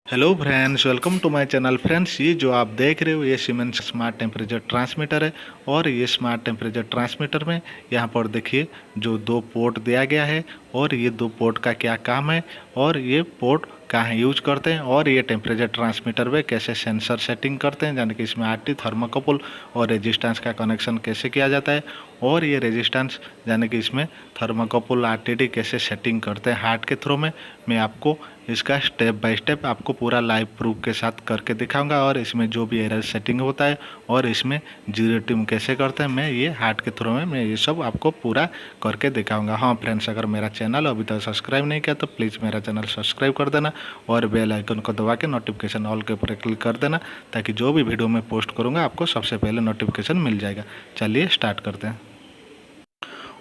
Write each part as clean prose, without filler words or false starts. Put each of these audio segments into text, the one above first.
Hello friends, welcome to my channel. Friends, ये जो आप देख रहे हो ये सीमेंस स्मार्ट टेम्परेचर ट्रांसमीटर है। और ये स्मार्ट टेम्परेचर ट्रांसमीटर में यहाँ पर देखिए जो दो पोर्ट दिया गया है और ये दो पोर्ट का क्या काम है और ये पोर्ट कहाँ यूज करते हैं और ये टेम्परेचर ट्रांसमीटर में कैसे सेंसर सेटिंग करते हैं, यानी कि इसमें आरटी, थर्मोकपल और रेजिस्टेंस का कनेक्शन कैसे किया जाता है और ये रेजिस्टेंस यानी कि इसमें थर्मोकपल आरटीडी कैसे सेटिंग करते हैं हार्ट के थ्रू में। मैं आपको इसका स्टेप बाय स्टेप आपको पूरा लाइव प्रूफ के साथ करके दिखाऊंगा और इसमें जो भी एरर सेटिंग होता है और इसमें जीरो ट्रिम कैसे करते हैं मैं ये हार्ट के थ्रू में मैं ये सब आपको पूरा करके दिखाऊंगा। हाँ फ्रेंड्स, अगर मेरा चैनल अभी तक सब्सक्राइब नहीं किया तो प्लीज़ मेरा चैनल सब्सक्राइब कर देना और बेल आइकन को दबा के नोटिफिकेशन ऑल के ऊपर क्लिक कर देना ताकि जो भी वीडियो मैं पोस्ट करूँगा आपको सबसे पहले नोटिफिकेशन मिल जाएगा। चलिए स्टार्ट करते हैं।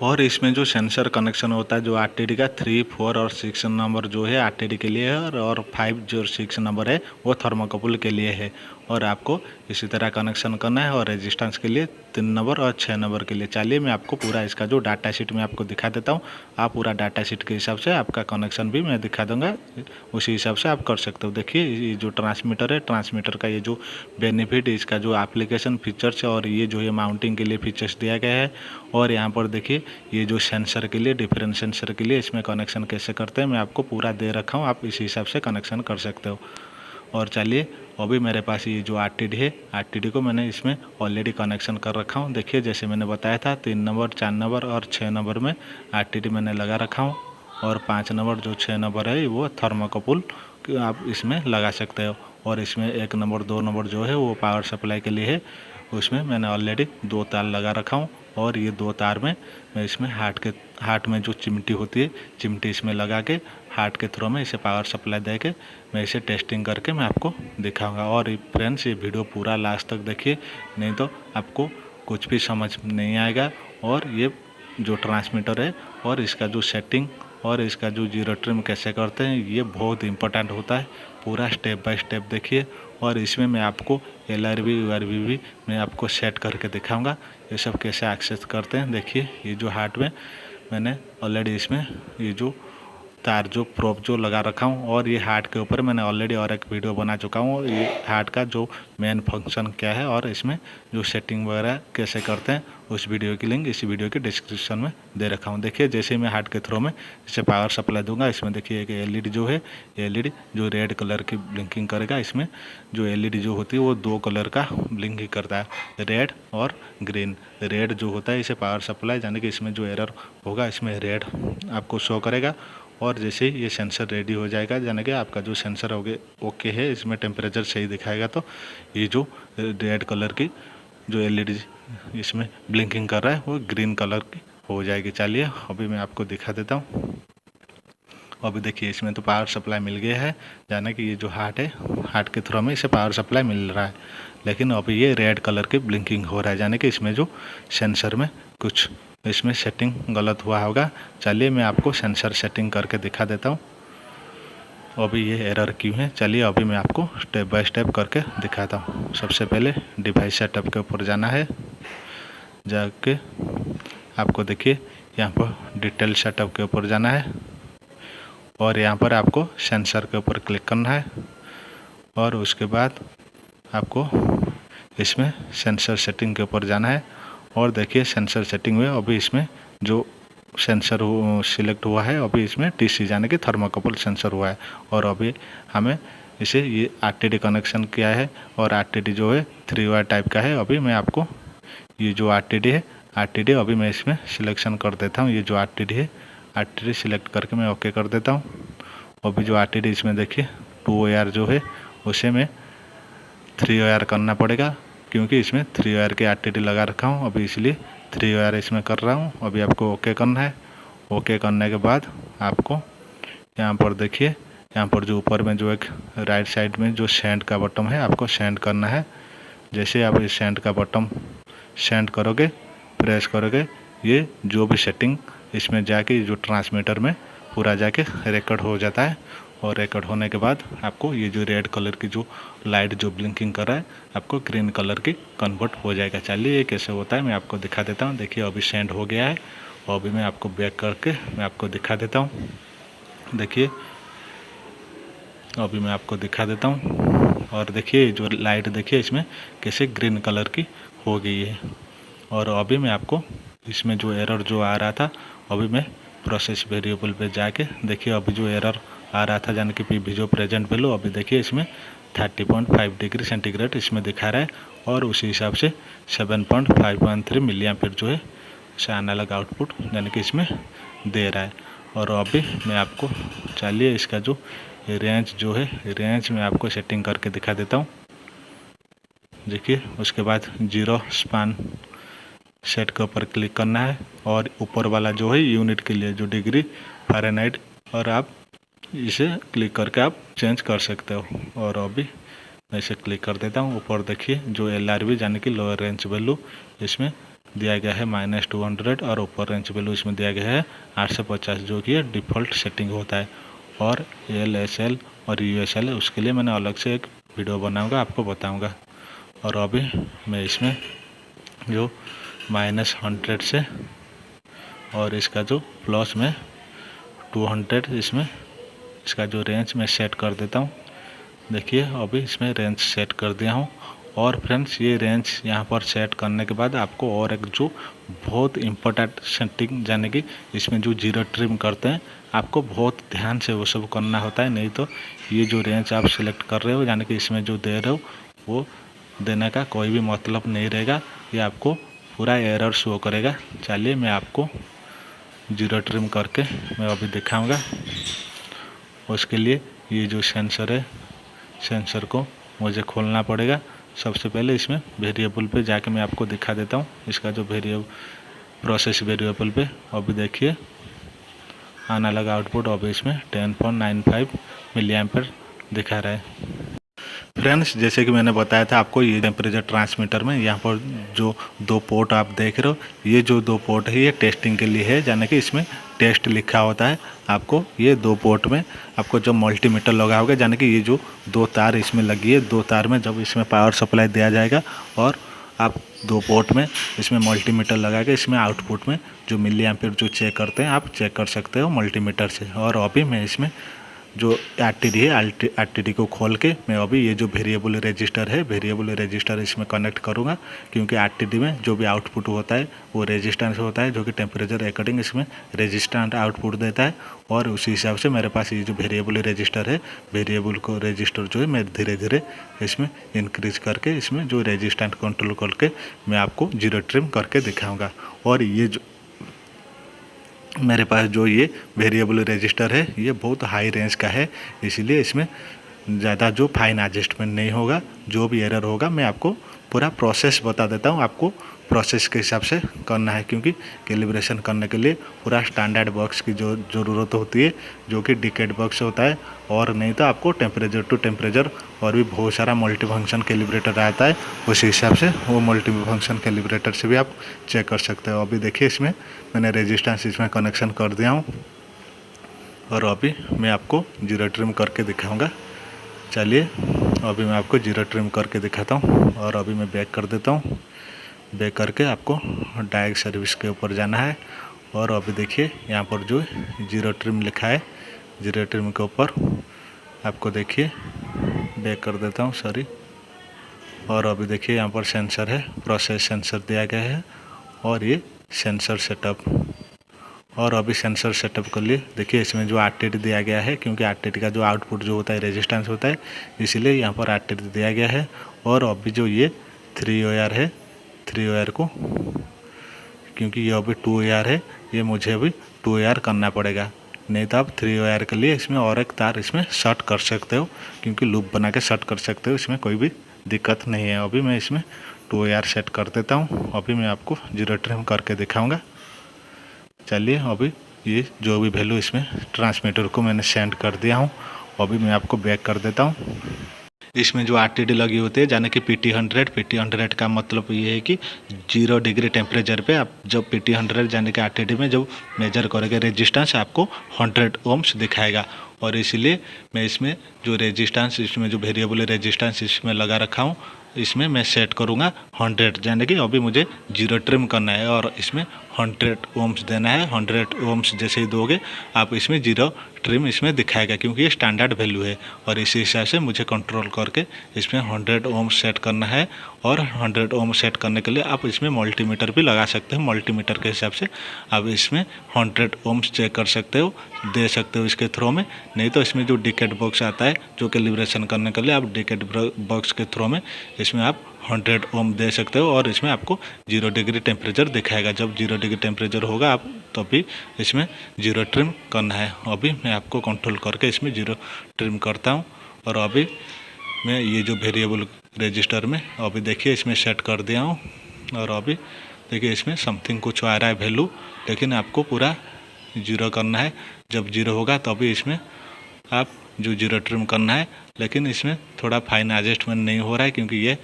और इसमें जो सेंसर कनेक्शन होता है जो आरटीडी का 3, 4 और 6 नंबर जो है आरटीडी के लिए है और 5 और 6 नंबर है वो थर्मोकपल के लिए है। और आपको इसी तरह कनेक्शन करना है और रेजिस्टेंस के लिए 3 नंबर और 6 नंबर के लिए। चलिए मैं आपको पूरा इसका जो डाटा शीट में आपको दिखा देता हूँ। आप पूरा डाटा शीट के हिसाब से आपका कनेक्शन भी मैं दिखा दूंगा, उसी हिसाब से आप कर सकते हो। देखिए ये जो ट्रांसमीटर है, ट्रांसमीटर का ये जो बेनिफिट, इसका जो एप्लीकेशन फीचर्स है और ये जो है माउंटिंग के लिए फीचर्स दिया गया है। और यहाँ पर देखिए ये जो सेंसर के लिए, डिफरेंट सेंसर के लिए इसमें कनेक्शन कैसे करते हैं मैं आपको पूरा दे रखा हूँ, आप इसी हिसाब से कनेक्शन कर सकते हो। और चलिए अभी मेरे पास ये जो आरटीडी है, आरटीडी को मैंने इसमें ऑलरेडी कनेक्शन कर रखा हूँ। देखिए जैसे मैंने बताया था 3 नंबर, 4 नंबर और 6 नंबर में आरटीडी मैंने लगा रखा हूँ। और 5 नंबर जो 6 नंबर है वो थर्मोकपल आप इसमें लगा सकते हो। और इसमें 1 नंबर 2 नंबर जो है वो पावर सप्लाई के लिए है, उसमें मैंने ऑलरेडी 2 तार लगा रखा हूँ। और ये 2 तार में मैं इसमें हार्ट में जो चिमटी होती है, चिमटी इसमें लगा के हार्ट के थ्रू में इसे पावर सप्लाई दे के मैं इसे टेस्टिंग करके मैं आपको दिखाऊंगा। और फ्रेंड्स ये वीडियो पूरा लास्ट तक देखिए, नहीं तो आपको कुछ भी समझ नहीं आएगा। और ये जो ट्रांसमीटर है और इसका जो सेटिंग और इसका जो जीरो ट्रिम कैसे करते हैं ये बहुत इंपॉर्टेंट होता है। पूरा स्टेप बाय स्टेप देखिए। और इसमें मैं आपको LRV URV भी मैं आपको सेट करके दिखाऊंगा, ये सब कैसे एक्सेस करते हैं। देखिए ये जो हार्ट में मैंने ऑलरेडी इसमें ये जो तार जो प्रोब जो लगा रखा हूँ और ये हार्ट के ऊपर मैंने ऑलरेडी और एक वीडियो बना चुका हूँ, ये हार्ट का जो मेन फंक्शन क्या है और इसमें जो सेटिंग वगैरह कैसे करते हैं उस वीडियो की लिंक इसी वीडियो के डिस्क्रिप्शन में दे रखा हूँ। देखिए जैसे मैं हार्ट के थ्रू में इसे पावर सप्लाई दूंगा, इसमें देखिए एक LED जो है, LED जो रेड कलर की ब्लिंकिंग करेगा। इसमें जो LED जो होती है वो 2 कलर का ब्लिंकिंग करता है, रेड और ग्रीन। रेड जो होता है इसे पावर सप्लाई, यानी कि इसमें जो एरर होगा इसमें रेड आपको शो करेगा। और जैसे ही ये सेंसर रेडी हो जाएगा, यानी कि आपका जो सेंसर हो गया ओके है, इसमें टेम्परेचर सही दिखाएगा, तो ये जो रेड कलर की जो LED इसमें ब्लिंकिंग कर रहा है वो ग्रीन कलर की हो जाएगी। चलिए अभी मैं आपको दिखा देता हूँ। अभी देखिए इसमें तो पावर सप्लाई मिल गया है, यानी कि ये जो हार्ट है, हार्ट के थ्रू में इसे पावर सप्लाई मिल रहा है। लेकिन अभी ये रेड कलर की ब्लिंकिंग हो रहा है, यानी कि इसमें जो सेंसर में कुछ इसमें सेटिंग गलत हुआ होगा। चलिए मैं आपको सेंसर सेटिंग करके दिखा देता हूँ अभी ये एरर क्यों है। चलिए अभी मैं आपको स्टेप बाय स्टेप करके दिखाता हूँ। सबसे पहले डिवाइस सेटअप के ऊपर जाना है, जाके आपको देखिए यहाँ पर डिटेल सेटअप के ऊपर जाना है और यहाँ पर आपको सेंसर के ऊपर क्लिक करना है। और उसके बाद आपको इसमें सेंसर सेटिंग के ऊपर जाना है। और देखिए सेंसर सेटिंग में अभी इसमें जो सेंसर सिलेक्ट हुआ है, अभी इसमें TC यानी कि थर्मोकपल सेंसर हुआ है। और अभी हमें इसे ये आरटीडी कनेक्शन किया है और आरटीडी जो है 3 वायर टाइप का है। अभी मैं आपको ये जो आरटीडी है, आरटीडी अभी मैं इसमें सिलेक्शन कर देता हूँ। ये जो आरटीडी है, आरटीडी सिलेक्ट करके मैं ओके कर देता हूँ। अभी जो आरटीडी इसमें देखिए 2 वायर जो है उसे मैं 3 वायर करना पड़ेगा, क्योंकि इसमें 3 वायर के आरटीडी लगा रखा हूँ अभी, इसलिए 3 वायर इसमें कर रहा हूँ। अभी आपको ओके करना है। ओके करने के बाद आपको यहाँ पर देखिए, यहाँ पर जो ऊपर में जो एक राइट साइड में जो सेंड का बटन है, आपको सेंड करना है। जैसे आप इस सेंड का बटन सेंड करोगे, प्रेस करोगे, ये जो भी सेटिंग इसमें जाके जो ट्रांसमीटर में पूरा जाके रिकॉर्ड हो जाता है। और रिकॉर्ड होने के बाद आपको ये जो रेड कलर की जो लाइट जो ब्लिंकिंग कर रहा है आपको ग्रीन कलर की कन्वर्ट हो जाएगा। चलिए ये कैसे होता है मैं आपको दिखा देता हूँ। देखिए अभी सेंड हो गया है और अभी मैं आपको बैक करके मैं आपको दिखा देता हूँ। देखिए अभी मैं आपको दिखा देता हूँ। और देखिए जो लाइट देखिए इसमें कैसे ग्रीन कलर की हो गई है। और अभी मैं आपको इसमें जो एरर जो आ रहा था, अभी मैं प्रोसेस वेरिएबल पे जाके देखिए अभी जो एरर आ रहा था यानी कि पीवी जो प्रेजेंट वैल्यू, अभी देखिए इसमें 30.5 डिग्री सेंटीग्रेड इसमें दिखा रहा है और उसी हिसाब से 7.513 मिली एम्पीयर जो है इसे एनालॉग आउटपुट यानी कि इसमें दे रहा है। और अभी मैं आपको चलिए इसका जो रेंज जो है रेंज में आपको सेटिंग करके दिखा देता हूँ। देखिए उसके बाद 0 स्पान सेट के ऊपर क्लिक करना है और ऊपर वाला जो है यूनिट के लिए जो डिग्री फ़ारेनहाइट, और आप इसे क्लिक करके आप चेंज कर सकते हो। और अभी मैं इसे क्लिक कर देता हूँ। ऊपर देखिए जो LRV यानी कि लोअर रेंज वैल्यू इसमें दिया गया है -200 और ऊपर रेंज वैल्यू इसमें दिया गया है 850 जो कि डिफ़ॉल्ट सेटिंग होता है। और LSL और USL है उसके लिए मैंने अलग से एक वीडियो बनाऊँगा, आपको बताऊँगा। और अभी मैं इसमें जो -100 से और इसका जो प्लस में 200 इसमें इसका जो रेंज मैं सेट कर देता हूँ। देखिए अभी इसमें रेंज सेट कर दिया हूँ। और फ्रेंड्स ये रेंज यहाँ पर सेट करने के बाद आपको और एक जो बहुत इम्पोर्टेंट सेटिंग यानी कि इसमें जो जीरो ट्रिम करते हैं आपको बहुत ध्यान से वो सब करना होता है, नहीं तो ये जो रेंज आप सिलेक्ट कर रहे हो यानी कि इसमें जो दे रहे हो वो देने का कोई भी मतलब नहीं रहेगा, ये आपको पूरा एरर शो करेगा। चलिए मैं आपको जीरो ट्रिम करके मैं अभी दिखाऊंगा। उसके लिए ये जो सेंसर है सेंसर को मुझे खोलना पड़ेगा। सबसे पहले इसमें वेरिएबल पे जाके मैं आपको दिखा देता हूँ इसका जो प्रोसेस वेरिएबल पे अभी देखिए एनालॉग आउटपुट अभी इसमें 10.95 मिली एम्पीयर दिखा रहा है। फ्रेंड्स जैसे कि मैंने बताया था आपको, ये टेम्परेचर ट्रांसमीटर में यहाँ पर जो 2 पोर्ट आप देख रहे हो, ये जो 2 पोर्ट है ये टेस्टिंग के लिए है, यानी कि इसमें टेस्ट लिखा होता है। आपको ये 2 पोर्ट में आपको जो मल्टीमीटर लगा होगा, यानी कि ये जो 2 तार इसमें लगी है, 2 तार में जब इसमें पावर सप्लाई दिया जाएगा और आप 2 पोर्ट में इसमें मल्टीमीटर लगा के इसमें आउटपुट में जो मिली एम्पीयर जो चेक करते हैं आप चेक कर सकते हो मल्टीमीटर से। और अभी मैं इसमें जो RTD है RTD को खोल के मैं अभी ये जो वेरिएबल रजिस्टर है वेरिएबल रजिस्टर इसमें कनेक्ट करूँगा, क्योंकि RTD में जो भी आउटपुट होता है वो रेजिस्टेंस होता है जो कि टेम्परेचर अकॉर्डिंग इसमें रेजिस्टेंट आउटपुट देता है। और उसी हिसाब से मेरे पास ये जो वेरिएबल रजिस्टर है वेरिएबल को रजिस्टर जो है मैं धीरे धीरे इसमें इंक्रीज करके इसमें जो रेजिस्टेंट कंट्रोल करके मैं आपको जीरो ट्रिम करके दिखाऊँगा। और ये जो मेरे पास जो ये वेरिएबल रजिस्टर है ये बहुत हाई रेंज का है, इसलिए इसमें ज़्यादा जो फाइन एडजस्टमेंट नहीं होगा। जो भी एरर होगा मैं आपको पूरा प्रोसेस बता देता हूँ, आपको प्रोसेस के हिसाब से करना है, क्योंकि कैलिब्रेशन करने के लिए पूरा स्टैंडर्ड बॉक्स की जो ज़रूरत होती है जो कि डिकेड बॉक्स होता है, और नहीं तो आपको टेम्परेचर टू टेम्परेचर और भी बहुत सारा मल्टी फंक्शन कैलिब्रेटर आता है, उसी हिसाब से वो मल्टी फंक्शन कैलिब्रेटर से भी आप चेक कर सकते हो। अभी देखिए इसमें मैंने रेजिस्टेंस इसमें कनेक्शन कर दिया हूँ और अभी मैं आपको जीरो ट्रिम करके दिखाऊँगा। चलिए अभी मैं आपको जीरो ट्रिम करके दिखाता हूँ। और अभी मैं बैक कर देता हूँ। बैक करके आपको डायरेक्ट सर्विस के ऊपर जाना है और अभी देखिए यहाँ पर जो जीरो ट्रिम लिखा है, जीरो ट्रिम के ऊपर आपको देखिए बैक कर देता हूँ, सॉरी। और अभी देखिए यहाँ पर सेंसर है, प्रोसेस सेंसर दिया गया है और ये सेंसर सेटअप। और अभी सेंसर सेटअप कर लिए देखिए इसमें जो RTD दिया गया है, क्योंकि RTD का जो आउटपुट जो होता है रेजिस्टेंस होता है, इसीलिए यहाँ पर RTD दिया गया है। और अभी जो ये 3 है, 3 को क्योंकि ये अभी 2 है, ये मुझे अभी 2 करना पड़ेगा, नहीं तो आप 3 के लिए इसमें और एक तार इसमें शॉर्ट कर सकते हो, क्योंकि लूप बना के शॉर्ट कर सकते हो, इसमें कोई भी दिक्कत नहीं है। अभी मैं इसमें 2 सेट कर देता हूँ। अभी मैं आपको जीरो ट्रिम करके दिखाऊँगा। चलिए अभी ये जो भी वैल्यू इसमें ट्रांसमीटर को मैंने सेंड कर दिया हूँ। अभी मैं आपको बैक कर देता हूँ। इसमें जो RTD लगी होती है यानी कि PT100 का मतलब ये है कि 0 डिग्री टेम्परेचर पे आप जब PT100 यानी कि RTD में जब मेजर करोगे रेजिस्टेंस आपको 100 ओम्स दिखाएगा। और इसीलिए मैं इसमें जो रेजिस्टेंस इसमें जो वेरिएबल रेजिस्टेंस इसमें लगा रखा हूँ इसमें मैं सेट करूँगा 100, यानी कि अभी मुझे जीरो ट्रिम करना है और इसमें 100 ओम्स देना है। 100 ओम्स जैसे ही दोगे आप इसमें जीरो ट्रिम इसमें दिखाएगा, क्योंकि ये स्टैंडर्ड वैल्यू है। और इसी हिसाब से मुझे कंट्रोल करके इसमें 100 ओम्स सेट करना है। और 100 ओम सेट करने के लिए आप इसमें मल्टीमीटर भी लगा सकते हो। मल्टीमीटर के हिसाब से आप इसमें 100 ओम्स चेक कर सकते हो, दे सकते हो इसके थ्रू में। नहीं तो इसमें जो डिकेट बॉक्स आता है जो कैलिब्रेशन करने के लिए, आप डिकेट बॉक्स के थ्रू में इसमें आप 100 ओम दे सकते हो। और इसमें आपको 0 डिग्री टेम्परेचर दिखाएगा। जब 0 डिग्री टेम्परेचर होगा आप तभी इसमें जीरो ट्रिम करना है। अभी मैं आपको कंट्रोल करके इसमें जीरो ट्रिम करता हूँ। और अभी मैं ये जो वेरिएबल रजिस्टर में अभी देखिए इसमें सेट कर दिया हूँ। और अभी देखिए इसमें समथिंग कुछ आ रहा है वैल्यू, लेकिन आपको पूरा जीरो करना है। जब जीरो होगा तभी इसमें आप जो जीरो ट्रिम करना है। लेकिन इसमें थोड़ा फाइन एडजस्टमेंट नहीं हो रहा है, क्योंकि ये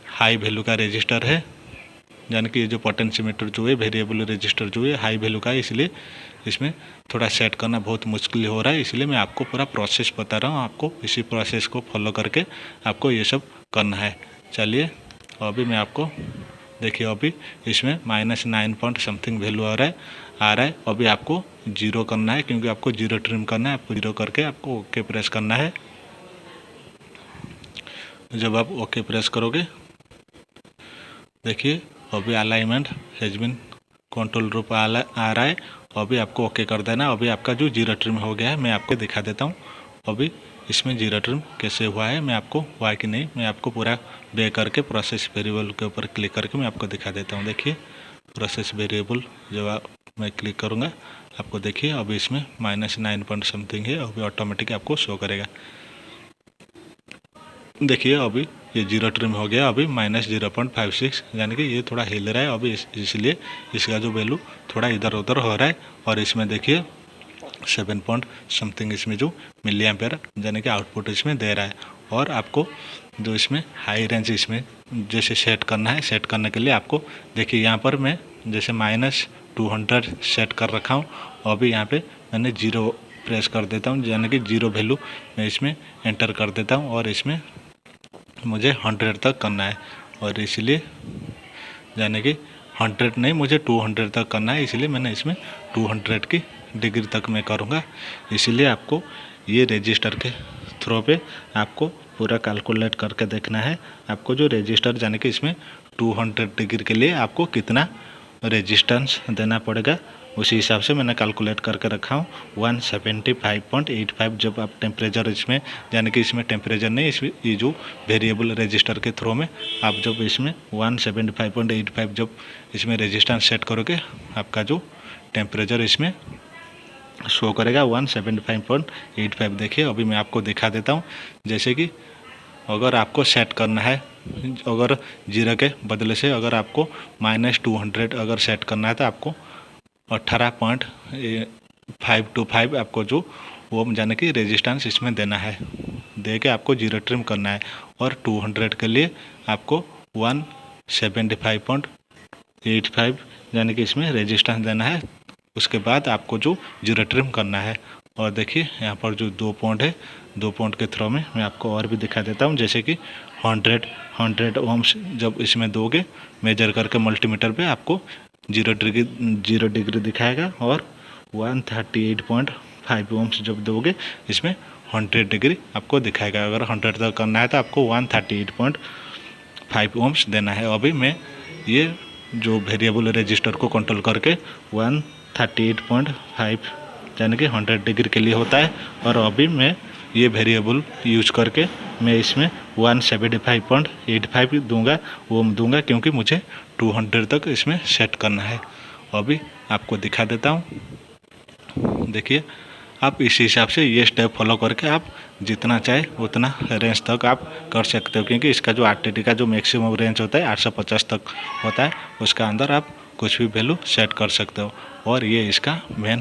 हाई वैल्यू का रजिस्टर है। यानी कि ये जो पोटेंशियोमीटर जो है वेरिएबल रजिस्टर जो है हाई वैल्यू का है, इसलिए इसमें थोड़ा सेट करना बहुत मुश्किल हो रहा है। इसलिए मैं आपको पूरा प्रोसेस बता रहा हूँ। आपको इसी प्रोसेस को फॉलो करके आपको ये सब करना है। चलिए अभी मैं आपको देखिए, अभी इसमें -9 पॉइंट समथिंग वैल्यू आ रहा है। अभी आपको जीरो करना है, क्योंकि आपको जीरो ट्रिम करना है। आपको जीरो करके आपको ओके प्रेस करना है। जब आप ओके प्रेस करोगे देखिए अभी alignment has been control room आ रहा है। अभी आपको ओके कर देना। अभी आपका जो जीरो ट्रिम हो गया है मैं आपको दिखा देता हूँ। अभी इसमें जीरो ट्रिम कैसे हुआ है मैं आपको, हुआ कि नहीं, मैं आपको पूरा बे करके प्रोसेस वेरिएबल के ऊपर क्लिक करके मैं आपको दिखा देता हूँ। देखिए प्रोसेस वेरिएबल जब मैं क्लिक करूँगा आपको देखिए अभी इसमें -9 पॉइंट समथिंग है। अभी ऑटोमेटिक आपको शो करेगा। देखिए अभी ये जीरो ट्रिम हो गया। अभी -0.56, यानी कि ये थोड़ा हिल रहा है अभी, इसलिए इसका जो वैल्यू थोड़ा इधर उधर हो रहा है। और इसमें देखिए 7 पॉइंट समथिंग इसमें जो मिली एम्पेयर यानी कि आउटपुट इसमें दे रहा है। और आपको जो इसमें हाई रेंज इसमें जैसे सेट करना है, सेट करने के लिए आपको देखिए यहाँ पर मैं जैसे -200 सेट कर रखा हूँ। अभी यहाँ पे मैंने जीरो प्रेस कर देता हूँ, यानी कि जीरो वैल्यू मैं इसमें एंटर कर देता हूँ। और इसमें मुझे 100 तक करना है। और इसलिए यानी कि 100 नहीं, मुझे 200 तक करना है। इसलिए मैंने इसमें 200 की डिग्री तक मैं करूँगा। इसीलिए आपको ये रजिस्टर के थ्रू पे आपको पूरा कैलकुलेट करके देखना है। आपको जो रजिस्टर यानी कि इसमें 200 डिग्री के लिए आपको कितना रेजिस्टेंस देना पड़ेगा, उसी हिसाब से मैंने कैलकुलेट करके रखा हूँ। 175.85 जब आप टेम्परेचर इसमें यानी कि इसमें टेम्परेचर नहीं, इसमें ये जो वेरिएबल रजिस्टर के थ्रू में आप जब इसमें 175.85 जब इसमें रेजिस्टेंस सेट करोगे आपका जो टेम्परेचर इसमें शो करेगा 175.85। देखिए अभी मैं आपको दिखा देता हूँ। जैसे कि अगर आपको सेट करना है, अगर जीरो के बदले से अगर आपको -200 अगर सेट करना है तो आपको 18.525 आपको जो वो यानी कि रेजिस्टेंस इसमें देना है, दे के आपको जीरो ट्रिम करना है। और 200 के लिए आपको 175.85 यानी कि इसमें रेजिस्टेंस देना है। उसके बाद आपको जो जीरो ट्रिम करना है। और देखिए यहाँ पर जो 2 पॉइंट है, 2 पॉइंट के थ्रू में मैं आपको और भी दिखा देता हूँ। जैसे कि 100 ओम्स जब इसमें दोगे मेजर करके मल्टीमीटर पे आपको जीरो डिग्री दिखाएगा। और 138.5 ओम्स जब दोगे इसमें 100 डिग्री आपको दिखाएगा। अगर 100 तक करना है तो आपको 138.5 ओम्स देना है। अभी मैं ये जो वेरिएबल रजिस्टर को कंट्रोल करके 138.5 यानी कि 100 डिग्री के लिए होता है। और अभी मैं ये वेरिएबल यूज करके मैं इसमें 175.85 दूंगा, वो दूंगा, क्योंकि मुझे 200 तक इसमें सेट करना है। अभी आपको दिखा देता हूँ। देखिए आप इसी हिसाब से ये स्टेप फॉलो करके आप जितना चाहे उतना रेंज तक आप कर सकते हो, क्योंकि इसका जो RTD का जो मैक्सिमम रेंज होता है 850 तक होता है। उसका अंदर आप कुछ भी वैल्यू सेट कर सकते हो। और ये इसका मेन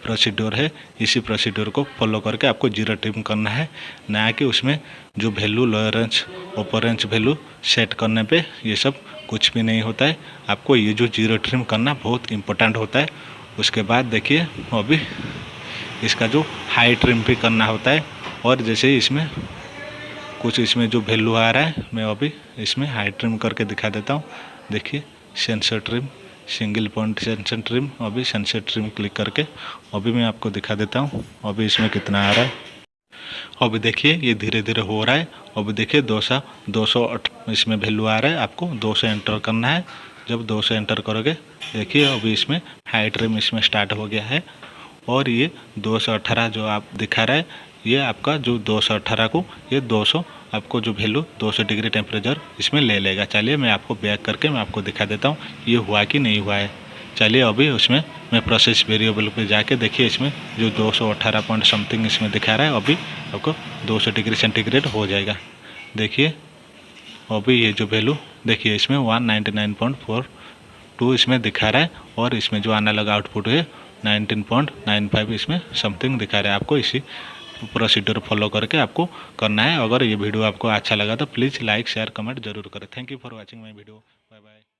प्रोसीड्योर है। इसी प्रोसीड्योर को फॉलो करके आपको जीरो ट्रिम करना है, ना कि उसमें जो वैल्यू लोअर रेंज अपर रेंज वैल्यू सेट करने पे ये सब कुछ भी नहीं होता है। आपको ये जो जीरो ट्रिम करना बहुत इम्पोर्टेंट होता है। उसके बाद देखिए अभी इसका जो हाई ट्रिम भी करना होता है। और जैसे इसमें कुछ इसमें जो वैल्यू आ रहा है मैं अभी इसमें हाई ट्रिम करके दिखा देता हूँ। देखिए sensor trim single point sunset trim. अभी सनसेट ट्रिम क्लिक करके अभी मैं आपको दिखा देता हूँ अभी इसमें कितना आ रहा है। अभी देखिए ये धीरे धीरे हो रहा है। अभी देखिए 208 इसमें वैल्यू आ रहा है। आपको 200 एंटर करना है। जब 200 एंटर करोगे देखिए अभी इसमें हाई ट्रिम इसमें स्टार्ट हो गया है और ये 218 जो आप दिखा रहा है ये आपका जो 218 को ये 200 आपको जो वैल्यू 200 डिग्री टेम्परेचर इसमें ले लेगा। चलिए मैं आपको बैक करके मैं आपको दिखा देता हूँ ये हुआ कि नहीं हुआ है। चलिए अभी उसमें मैं प्रोसेस वेरिएबल पे जाके देखिए इसमें जो 218 पॉइंट समथिंग इसमें दिखा रहा है अभी आपको 200 डिग्री सेंटीग्रेड हो जाएगा। देखिए अभी ये जो वैल्यू देखिए इसमें 199.42 इसमें दिखा रहा है और इसमें जो आना लगा आउटपुट है 19.95 इसमें समथिंग दिखा रहा है। आपको इसी प्रोसीड्यूर फॉलो करके आपको करना है। अगर ये वीडियो आपको अच्छा लगा तो प्लीज़ लाइक शेयर कमेंट जरूर करें। Thank you for watching my video. Bye bye.